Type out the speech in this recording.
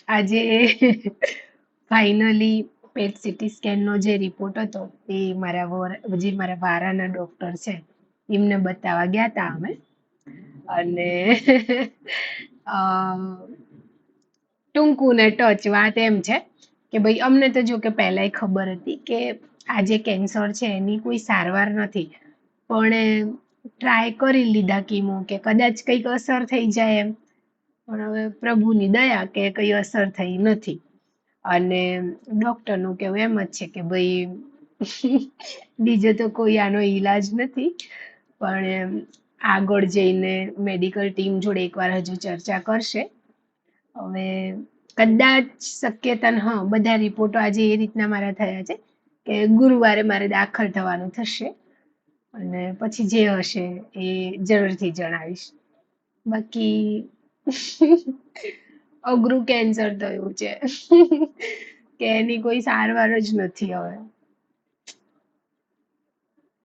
આજે ફાઇનલી પેટ સીટી સ્કેનનો જે રિપોર્ટ હતો એ જે મારા વારાના ડોક્ટર છે એમને બતાવવા ગયા હતા અમે. અને અ, ટૂંકું ને ટચ વાત એમ છે કે ભાઈ અમને તો જો કે પહેલાંય ખબર હતી કે આ જે કેન્સર છે એની કોઈ સારવાર નથી, પણ ટ્રાય કરી લીધા કીમો કે કદાચ કંઈક અસર થઈ જાય એમ. પણ હવે પ્રભુની દયા કે કઈ અસર થઈ નથી. અને ડોક્ટરનું કહેવું એમ જ છે કે ભાઈ બીજો તો કોઈ આનો ઈલાજ નથી, પણ આગળ જઈને મેડિકલ ટીમ જોડે એકવાર હજુ ચર્ચા કરશે. હવે કદાચ શક્યતા હા બધા રિપોર્ટો આજે એ રીતના મારા થયા છે કે ગુરુવારે મારે દાખલ થવાનું થશે અને પછી જે હશે એ જરૂરથી જણાવીશ. બાકી અઘરું કેન્સર થયું છે કે એની કોઈ સારવાર જ નથી હવે.